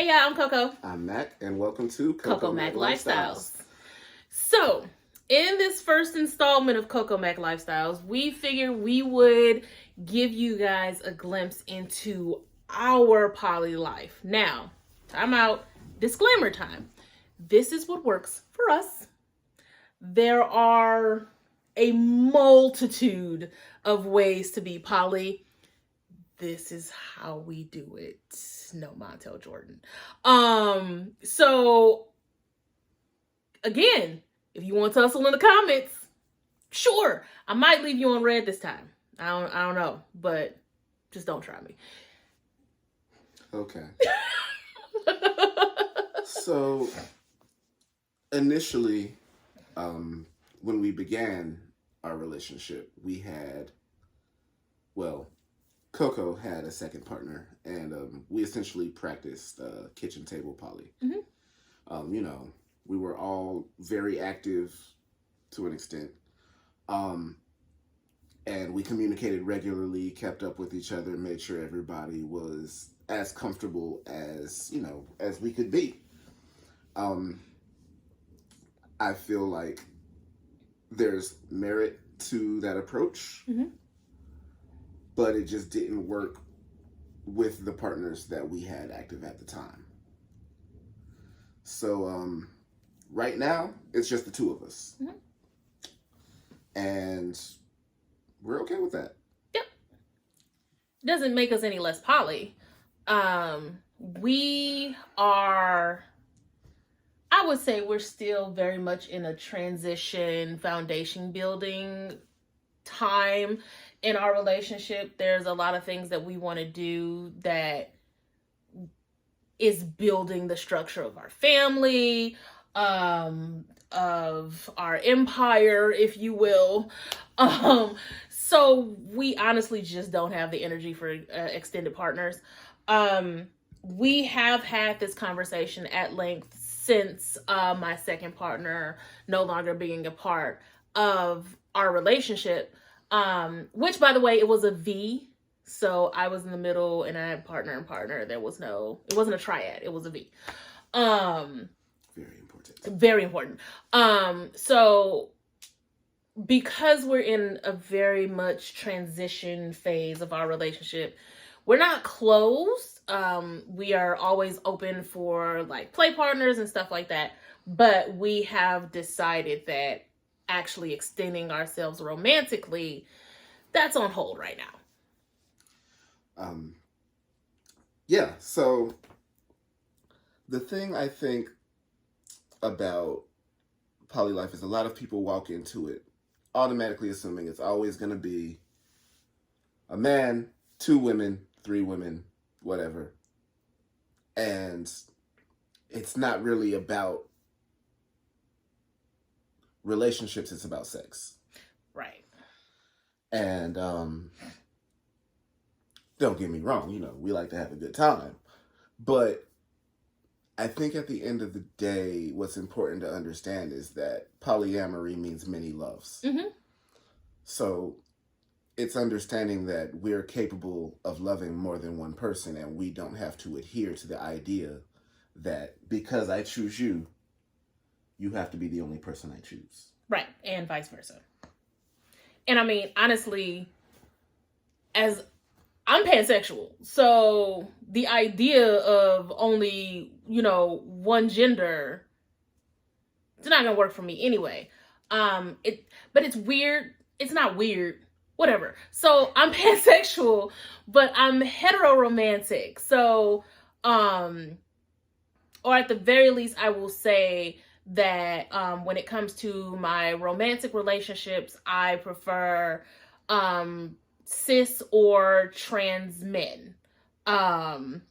Hey y'all, I'm Coco. I'm Mac, and welcome to Coco Mac Lifestyles. So, in this first installment of Coco Mac Lifestyles, we figured we would give you guys a glimpse into our poly life. Now, time out, disclaimer time. This is what works for us. There are a multitude of ways to be poly. This is how we do it. No, Montel Jordan. So again, if you want to tussle in the comments, sure, I might leave you on red this time. I don't know, but just don't try me. Okay. So initially, when we began our relationship, we had, Coco had a second partner, and we essentially practiced kitchen table poly. Mm-hmm. We were all very active to an extent, and we communicated regularly, kept up with each other, made sure everybody was as comfortable as we could be. I feel like there's merit to that approach. Mm-hmm. But it just didn't work with the partners that we had active at the time. So right now, it's just the two of us. Mm-hmm. And we're okay with that. Yep. Doesn't make us any less poly. We are, I would say we're still very much in a transition, foundation building time in our relationship. There's a lot of things that we want to do that is building the structure of our family, of our empire, if you will. So we honestly just don't have the energy for extended partners. We have had this conversation at length since my second partner no longer being a part of our relationship. Which, by the way, it was a V. So I was in the middle and I had partner and partner. It wasn't a triad. It was a V. Very important. Very important. So because we're in a very much transition phase of our relationship, we're not closed. We are always open for like play partners and stuff like that. But we have decided that actually extending ourselves romantically, that's on hold right now. Yeah, so the thing I think about poly life is a lot of people walk into it automatically assuming it's always going to be a man, 2 women, 3 women, whatever. And it's not really about relationships, it's about sex. Right. And don't get me wrong, we like to have a good time. But I think at the end of the day, what's important to understand is that polyamory means many loves. Mm-hmm. So it's understanding that we're capable of loving more than one person, and we don't have to adhere to the idea that because I choose you, you have to be the only person I choose. Right. And vice versa. And I mean, honestly, as I'm pansexual, so the idea of only, one gender, it's not going to work for me anyway. But it's weird. It's not weird. Whatever. So I'm pansexual, but I'm heteroromantic. So, or at the very least, I will say that when it comes to my romantic relationships, I prefer cis or trans men. And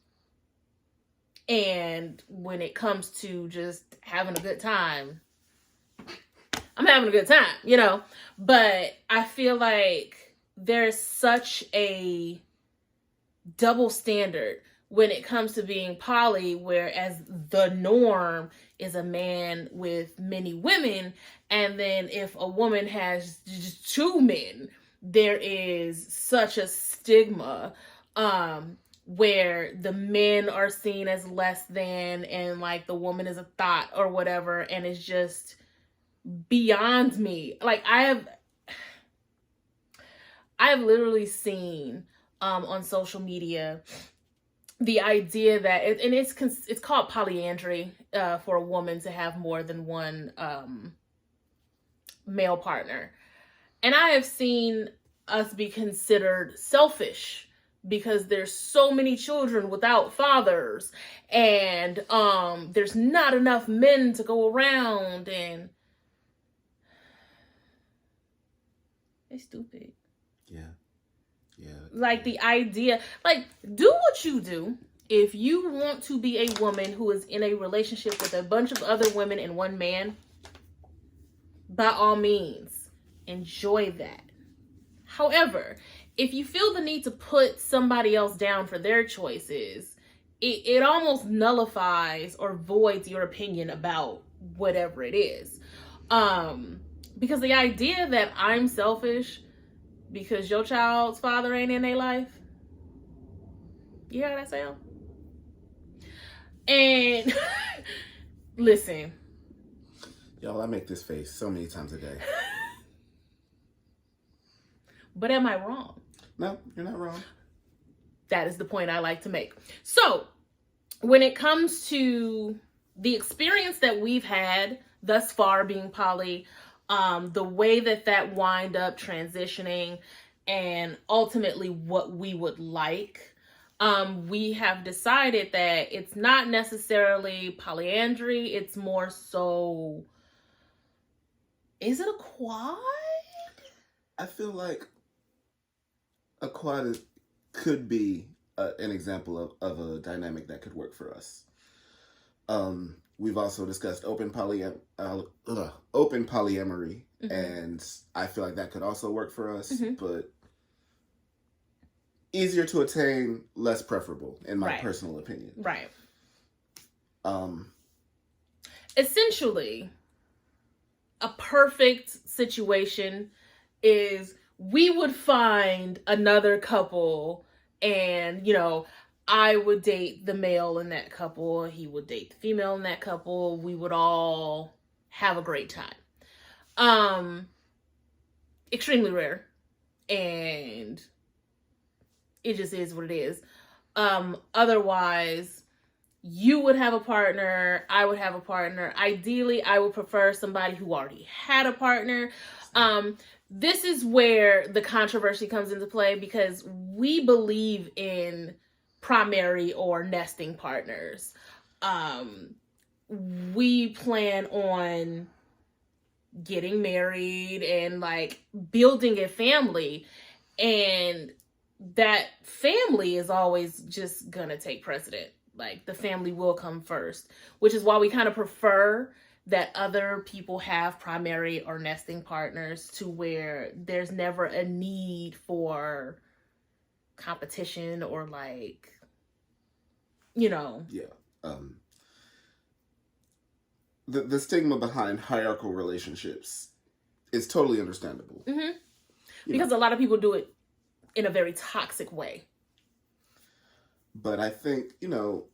when it comes to just having a good time, I'm having a good time, But I feel like there's such a double standard when it comes to being poly, whereas the norm is a man with many women, and then if a woman has just 2 men, there is such a stigma where the men are seen as less than and like the woman is a thought or whatever, and it's just beyond me. Like I have literally seen on social media the idea that and it's called polyandry, for a woman to have more than one male partner. And I have seen us be considered selfish because there's so many children without fathers, and there's not enough men to go around, and it's stupid. Yeah. Like the idea, like, do what you do. If you want to be a woman who is in a relationship with a bunch of other women and one man, by all means, enjoy that. However, if you feel the need to put somebody else down for their choices, it almost nullifies or voids your opinion about whatever it is. Because the idea that I'm selfish because your child's father ain't in their life, you hear how that sound? And listen, y'all, I make this face so many times a day. But am I wrong? No, you're not wrong. That is the point I like to make. So when it comes to the experience that we've had thus far being poly, the way that wind up transitioning, and ultimately what we would like, we have decided that it's not necessarily polyandry. It's more so, is it a quad? I feel like a quad could be an example of a dynamic that could work for us. We've also discussed open polyamory, mm-hmm. and I feel like that could also work for us, mm-hmm. but easier to attain, less preferable, in my personal opinion. Right. Essentially, a perfect situation is we would find another couple, and, you know, I would date the male in that couple, he would date the female in that couple. We would all have a great time. Extremely rare. And it just is what it is. Otherwise, you would have a partner, I would have a partner. Ideally, I would prefer somebody who already had a partner. This is where the controversy comes into play, because we believe in primary or nesting partners. We plan on getting married and like building a family, and that family is always just gonna take precedent. Like the family will come first, which is why we kind of prefer that other people have primary or nesting partners, to where there's never a need for competition or like, you know. Yeah. The stigma behind hierarchical relationships is totally understandable. Mm-hmm. Because a lot of people do it in a very toxic way. But I think, you know,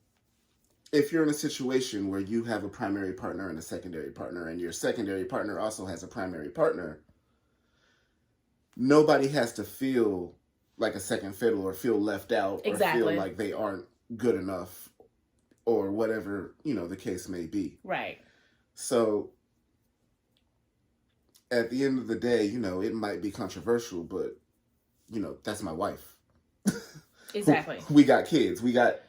if you're in a situation where you have a primary partner and a secondary partner, and your secondary partner also has a primary partner, nobody has to feel like a second fiddle or feel left out or feel like they aren't good enough or whatever, you know, the case may be. Right. So at the end of the day, you know, it might be controversial, but, you know, that's my wife. Exactly. We got kids. We have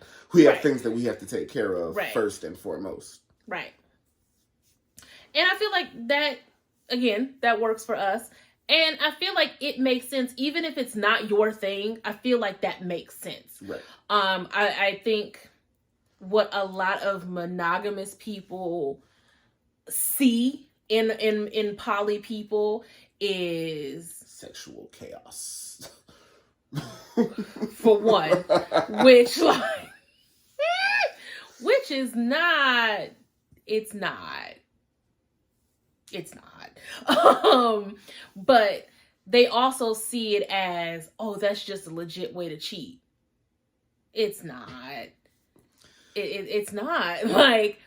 things that we have to take care of first and foremost. Right. And I feel like that, again, that works for us. And I feel like it makes sense, even if it's not your thing. I feel like that makes sense. Right. I think what a lot of monogamous people see in poly people is sexual chaos. For one, which is not, it's not. But they also see it as, oh, that's just a legit way to cheat. It's not. It's not. Like,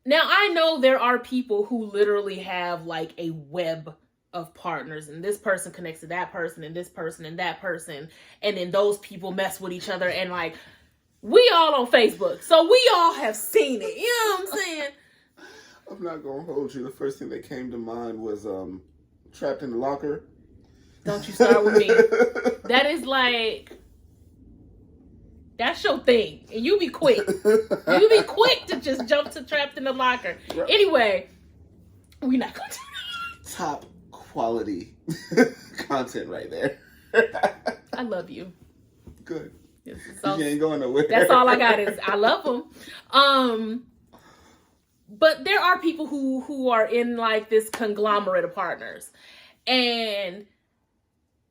now I know there are people who literally have like a web of partners, and this person connects to that person, and this person and that person, and then those people mess with each other, and like, we all on Facebook, so we all have seen it. You know what I'm saying? I'm not gonna hold you. The first thing that came to mind was Trapped in the Locker. Don't you start with me. That is like, that's your thing, and you be quick. You be quick to just jump to Trapped in the Locker. Right. Anyway, we not gonna do that. Top quality content right there. I love you. Good. So, you ain't going nowhere. That's all I got is I love them. But there are people who are in like this conglomerate of partners, and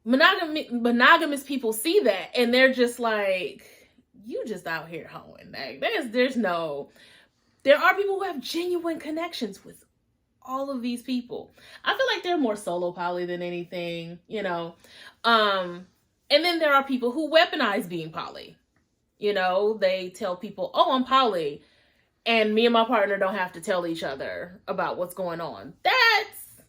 monogamous people see that, and they're just like, you just out here hoeing. Like, there are people who have genuine connections with all of these people. I feel like they're more solo poly than anything, you know. And then there are people who weaponize being poly. You know, they tell people, oh, I'm poly, and me and my partner don't have to tell each other about what's going on. That's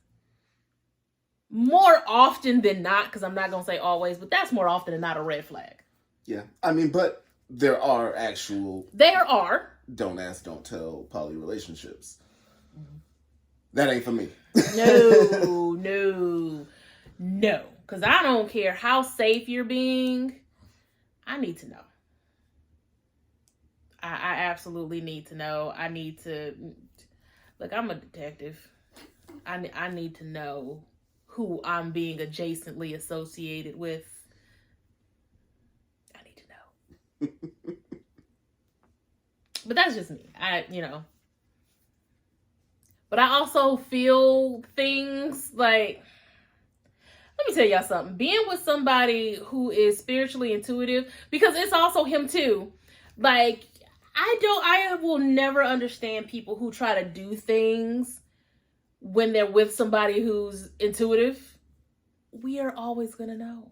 more often than not, because I'm not going to say always, but that's more often than not a red flag. Yeah. I mean, but there are actual... There are. Don't ask, don't tell poly relationships. That ain't for me. No. Because I don't care how safe you're being. I need to know. I absolutely need to know. I need to... Look, I'm a detective. I need to know who I'm being adjacently associated with. I need to know. But that's just me. But I also feel things like... Let me tell y'all something. Being with somebody who is spiritually intuitive, because it's also him too. Like, I will never understand people who try to do things when they're with somebody who's intuitive. We are always going to know.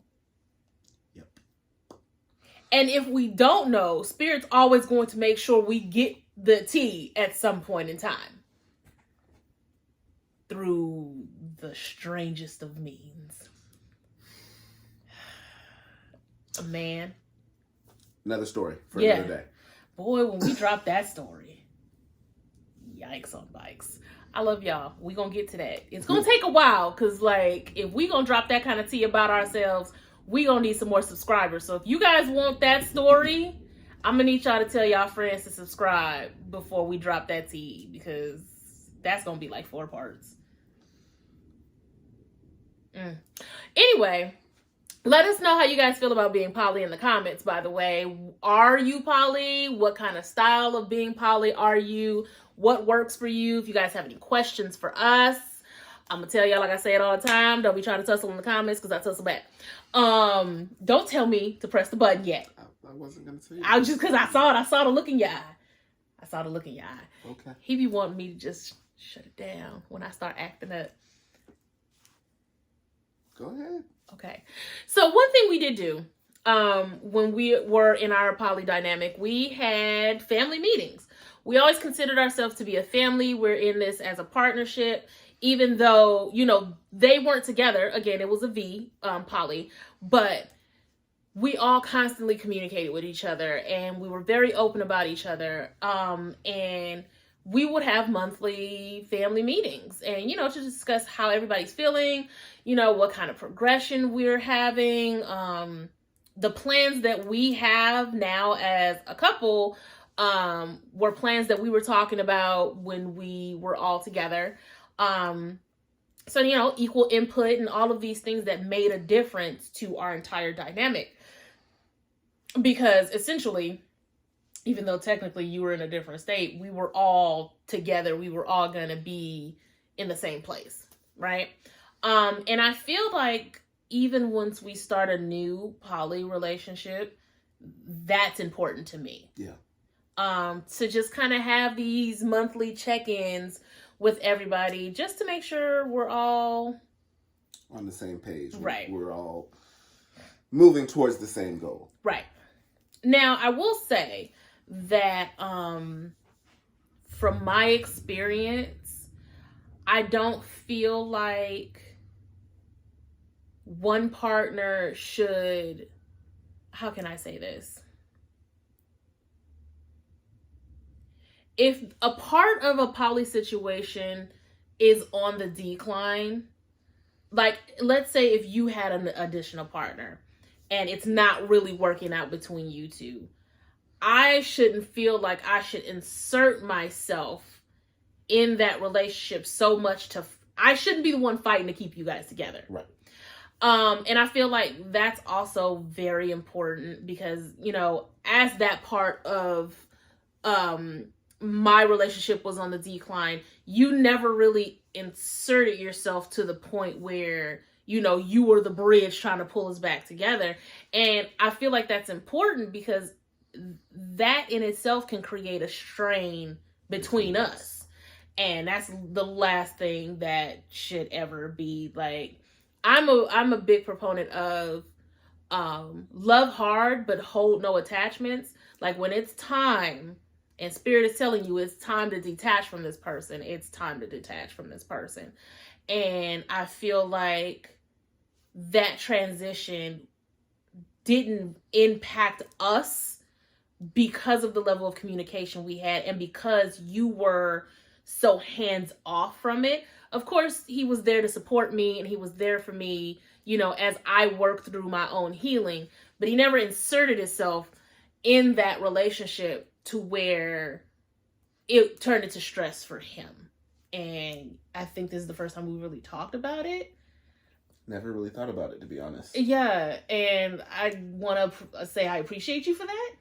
Yep. And if we don't know, Spirit's always going to make sure we get the tea at some point in time. Through the strangest of means. Man. Another story for another day. Boy, when we drop that story, yikes on bikes. I love y'all. We gonna get to that. It's gonna take a while, because like, if we gonna drop that kind of tea about ourselves, we gonna need some more subscribers. So if you guys want that story, I'm gonna need y'all to tell y'all friends to subscribe before we drop that tea, because that's gonna be like 4 parts. Anyway, let us know how you guys feel about being poly in the comments, by the way. Are you poly? What kind of style of being poly are you? What works for you? If you guys have any questions for us, I'm going to tell y'all, like I say it all the time, don't be trying to tussle in the comments, because I tussle back. Don't tell me to press the button yet. I wasn't going to tell you. I was just, because I saw it. I saw the look in your eye. Okay. He be wanting me to just shut it down when I start acting up. Go ahead. Okay. So one thing we did do when we were in our poly dynamic, we had family meetings. We always considered ourselves to be a family. We're in this as a partnership, even though, you know, they weren't together. Again, it was a V poly, but we all constantly communicated with each other, and we were very open about each other. And we would have monthly family meetings, and, you know, to discuss how everybody's feeling, you know, what kind of progression we're having, the plans that we have now as a couple, were plans that we were talking about when we were all together. So, you know, equal input and all of these things that made a difference to our entire dynamic. Because essentially, even though technically you were in a different state, we were all together. We were all going to be in the same place, right? And I feel like even once we start a new poly relationship, that's important to me. Yeah. To just kind of have these monthly check-ins with everybody, just to make sure we're all on the same page. Right. We're all moving towards the same goal. Right. Now, I will say that from my experience, I don't feel like one partner should, how can I say this? If a part of a poly situation is on the decline, like let's say if you had an additional partner and it's not really working out between you two, I shouldn't feel like I should insert myself in that relationship so much I shouldn't be the one fighting to keep you guys together. Right. And I feel like that's also very important because, you know, as that part of my relationship was on the decline, you never really inserted yourself to the point where, you know, you were the bridge trying to pull us back together. And I feel like that's important because that in itself can create a strain between us. And that's the last thing that should ever be. Like, I'm a big proponent of love hard but hold no attachments. Like, when it's time and spirit is telling you it's time to detach from this person, it's time to detach from this person. And I feel like that transition didn't impact us because of the level of communication we had and because you were so hands off from it. Of course, he was there to support me and he was there for me, you know, as I worked through my own healing, but he never inserted himself in that relationship to where it turned into stress for him. And I think this is the first time we really talked about it. Never really thought about it, to be honest. Yeah, and I want to say I appreciate you for that.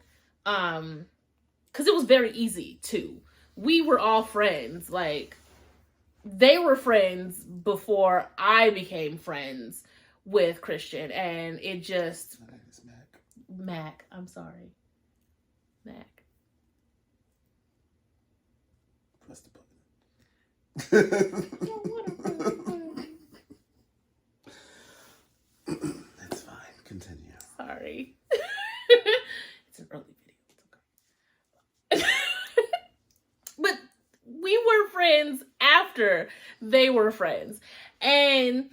Because it was very easy, too. We were all friends. Like, they were friends before I became friends with Christian. And it just... My name is Mac. Mac, I'm sorry. Mac. Press the button. It's fine. Continue. Sorry. It's an early video. It's okay. But we were friends after they were friends. And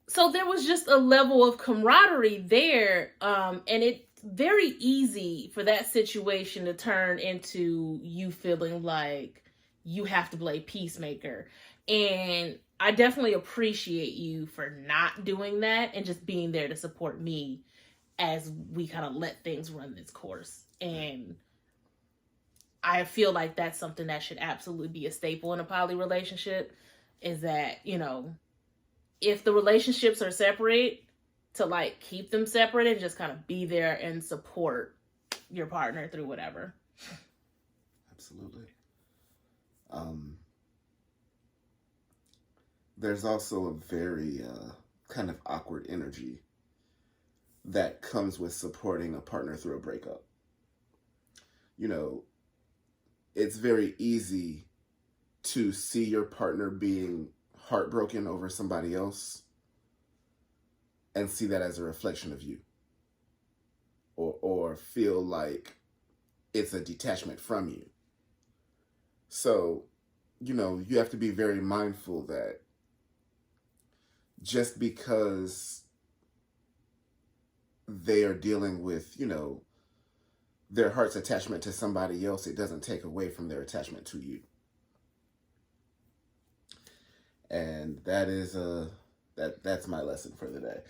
so there was just a level of camaraderie there. And it's very easy for that situation to turn into you feeling like you have to play peacemaker. And I definitely appreciate you for not doing that and just being there to support me as we kind of let things run this course. And I feel like that's something that should absolutely be a staple in a poly relationship, is that, you know, if the relationships are separate, to like keep them separate and just kind of be there and support your partner through whatever. Absolutely. There's also a very kind of awkward energy that comes with supporting a partner through a breakup. You know, it's very easy to see your partner being heartbroken over somebody else and see that as a reflection of you, or feel like it's a detachment from you. So, you know, you have to be very mindful that just because they are dealing with, you know, their heart's attachment to somebody else, it doesn't take away from their attachment to you. And that is that's my lesson for the day.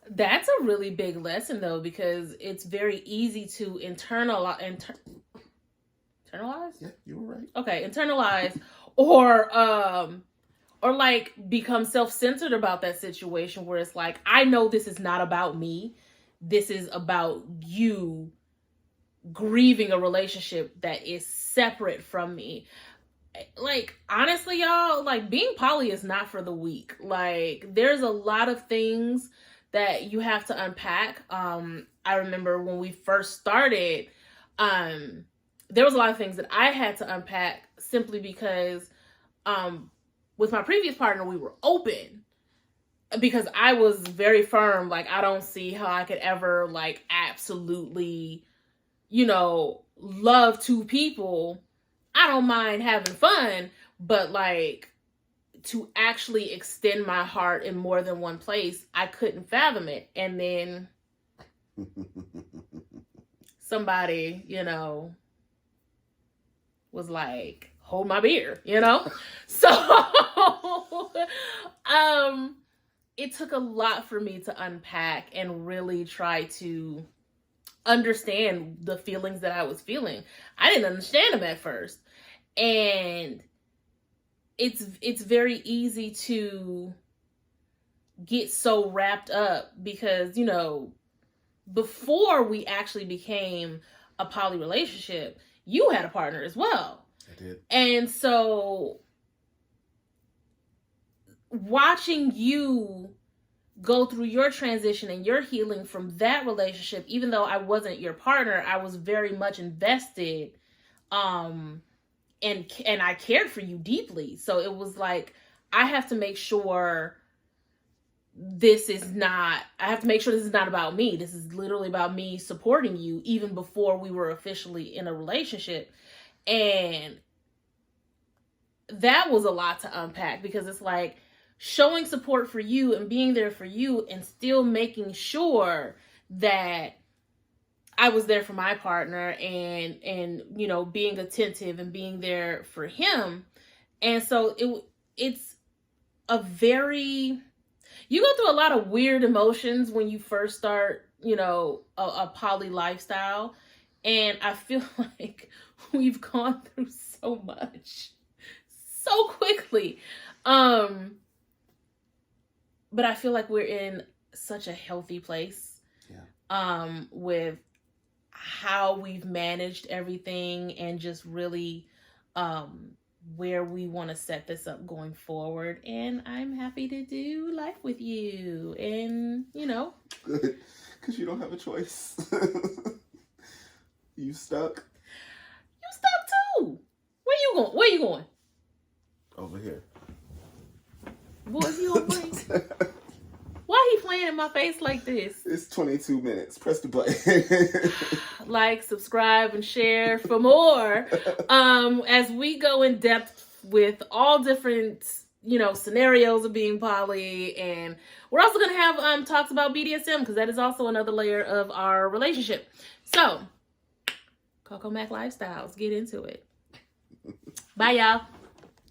That's a really big lesson, though, because it's very easy to internalize. Yeah, you were right. Okay, internalize or like become self-centered about that situation where it's like, I know this is not about me. This is about you grieving a relationship that is separate from me. Like, honestly, y'all, like, being poly is not for the weak. Like, there's a lot of things that you have to unpack. I remember when we first started, there was a lot of things that I had to unpack simply because with my previous partner, we were open. because I was very firm, like, I don't see how I could ever, like, absolutely, love two people. I don't mind having fun, but, like, to actually extend my heart in more than one place, I couldn't fathom it. And then somebody, was like, hold my beer, So it took a lot for me to unpack and really try to understand the feelings that I was feeling. I didn't understand them at first. And it's very easy to get so wrapped up because, before we actually became a poly relationship, you had a partner as well. I did. And so watching you go through your transition and your healing from that relationship, even though I wasn't your partner, I was very much invested. And I cared for you deeply. So it was like, I have to make sure this is not about me. This is literally about me supporting you even before we were officially in a relationship. And that was a lot to unpack because it's like showing support for you and being there for you and still making sure that I was there for my partner and being attentive and being there for him. And so it's a very, you go through a lot of weird emotions when you first start, a poly lifestyle. And I feel like we've gone through so much so quickly. But I feel like we're in such a healthy place. Yeah. With how we've managed everything and just really where we want to set this up going forward. And I'm happy to do life with you. And, Good. Because you don't have a choice. You stuck? You stuck too. Where you going? Over here. Boy, you gonna play? Why he playing in my face like this? It's 22 minutes. Press the button. Like, subscribe, and share for more. As we go in depth with all different, scenarios of being poly. And we're also going to have talks about BDSM because that is also another layer of our relationship. So, Coco Mac Lifestyles, get into it. Bye, y'all.